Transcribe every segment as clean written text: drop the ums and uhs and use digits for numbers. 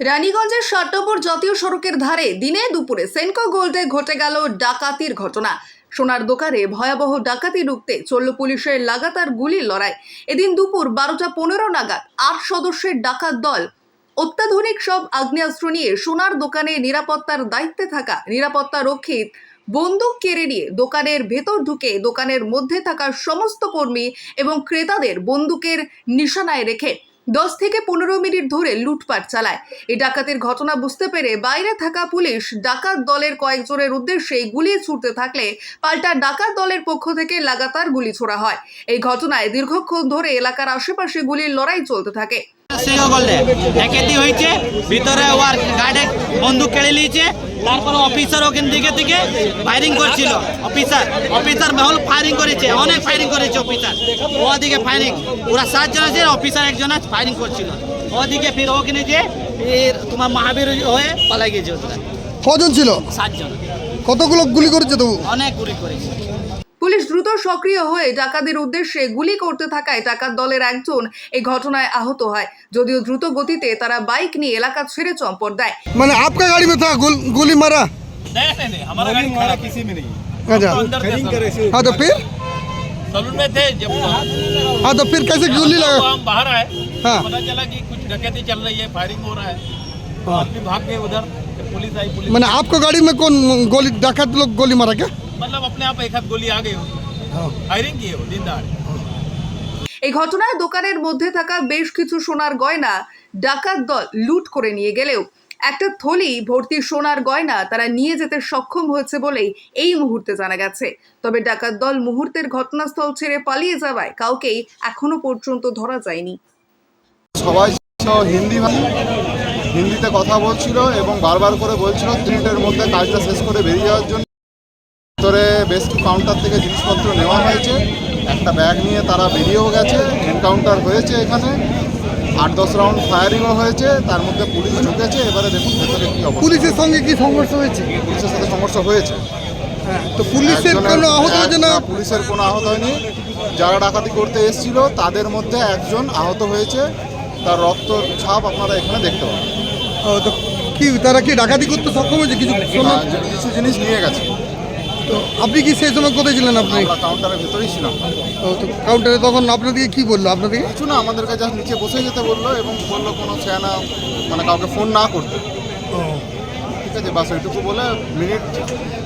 রানীগঞ্জের 7 নম্বর জাতীয় সড়কের ধারে দিনে দুপুরে সেনকো গোল্ডে ঘটে গেল ডাকাতির ঘটনা। সোনার দোকানে ভয়াবহ ডাকাতি রুখতে চলল পুলিশের লাগাতার গুলির লড়াই। এদিন দুপুর 12:15 নাগাদ 8 সদস্যের ডাকাত দল অত্যাধুনিক সব আগ্নেয়াস্ত্র নিয়ে সোনার দোকানে নিরাপত্তার দায়িত্বে থাকা নিরাপত্তা রক্ষী বন্দুক কেড়ে নিয়ে দোকানের ভেতর ঢুকে দোকানের মধ্যে থাকা সমস্ত কর্মী এবং ক্রেতাদের বন্দুকের নিশানায় রেখে 10 থেকে 15 মিনিট ধরে লুটপাট চালায়। এই ডাকাতির ঘটনা বুঝতে পেরে বাইরে থাকা পুলিশ ডাকাত দলের কয়েকজনের উদ্দেশ্যে গুলি ছুড়তে থাকলে পাল্টা ডাকাত দলের পক্ষ থেকে লাগাতার গুলি ছোড়া হয়। এই ঘটনায় দীর্ঘক্ষণ ধরে এলাকার আশেপাশে গুলির লড়াই চলতে থাকে। ডাকাতি হয়েছে, ভিতরে ওর গার্ডে বন্দুক কেড়ে নিয়েছে, তারপর অফিসার ওখান থেকে ফায়ারিং করছিল। অফিসার মহল ফায়ারিং করেছে, অনেক ফায়ারিং করেছে অফিসার। ওদিকে ফায়ারিং ওরা 7 জন আছে, অফিসার একজন ফায়ারিং করছিল। ওদিকে ফির ওখানে যে তোমার মহাবীর হয়ে পালাই গেছে। ওরা কজন ছিল? 7 জন। কতগুলো গুলি করেছে? তো অনেক গুলি করেছে। পুলিশ দ্রুত সক্রিয় হয়ে ডাকাতির উদ্দেশ্যে গুলি করতে থাকায় ডাকাত দলের একজন এই ঘটনায় আহত হয়। যদিও দ্রুত গতিতে তারা বাইক নিয়ে এলাকা ছেড়ে চম্পট দেয়। মানে आपका गाड़ी में था गोली मारा? नहीं, हमारा गाड़ी खड़ा किसी में नहीं। अच्छा, हाँ तो फिर सलून में थे जब हाँ तो फिर कैसे गोली लगा? हम बाहर आए, हाँ। पता चला कि कुछ डकैती चल रही है, फायरिंग हो रहा है। आदमी भाग गए उधर, पुलिस आई। पुलिस मैंने आपको गाड़ी में कौन गोली डाकत लोग गोली मारा क्या? मतलब अपने आप एक हाथ गोली आ गई हो, फायरिंग की हो दिन दहाड़े। এই ঘটনায় দোকানের মধ্যে থাকা বেশ কিছু সোনার গয়না ডাকাত দল লুট করে নিয়ে গেলেও একটা থলি ভর্তি সোনার গয়না তারা নিয়ে যেতে সক্ষম হয়েছে বলেই এই মুহূর্তে জানা গেছে। তবে ডাকাত দল মুহূর্তের ঘটনাস্থল ছেড়ে পালিয়ে যাওয়ায় কাউকেই এখনো পর্যন্ত ধরা যায়নি। সবাই হিন্দিতে কথা বলছিল এবং বারবার করে বলছিল 3 মিনিটের মধ্যে কাজটা শেষ করে বেরিয়ে যাওয়ার জন্য। ভিতরে বেশ কিছু কাউন্টার থেকে জিনিসপত্র নেওয়া হয়েছে, একটা ব্যাগ নিয়ে তারা বেরিয়েও গেছে। এনকাউন্টার হয়েছে, এখানে 8-10 রাউন্ড ফায়ারিংও হয়েছে, তার মধ্যে পুলিশ ঢুকেছে। এবারে দেখুন ভেতরে কি অবস্থা। পুলিশের সঙ্গে কি সংঘর্ষ হয়েছে? পুলিশের সাথে সংঘর্ষ হয়েছে। তো পুলিশের কোনো আহত হয়েছে না? পুলিশের কোনো আহত হয়নি। যারা ডাকাতি করতে এসেছিল তাদের মধ্যে একজন আহত হয়েছে, তার রক্ত ছাপ আপনারা এখানে দেখতে পাবেন। তো কি তারা কি ডাকাতি করতে সক্ষম হয়েছে? কিছু কিছু জিনিস নিয়ে গেছে। তো আপনি কি সেই সময় কোথায় ছিলেন? আপনি আমরা কাউন্টারের ভেতরেই ছিলাম। তো কাউন্টারে তখন আপনাদেরকে কি বললো? আপনাদেরকে কিছু না, আমাদেরকে জাস্ট নিচে বসে যেতে বললো এবং বললো কোনো চেনা মানে কাউকে ফোন না করতে। ঠিক আছে, বাস ওইটুকু বলে মিনিট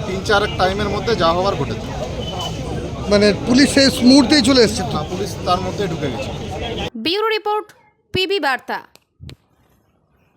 3-4 টাইমের মধ্যে যা হওয়ার ঘটেছে। মানে পুলিশ শেষ মুহূর্তেই চলে এসেছে? পুলিশ তার মধ্যে ঢুকে গেছে। ব্যুরো রিপোর্ট, পিবি বার্তা।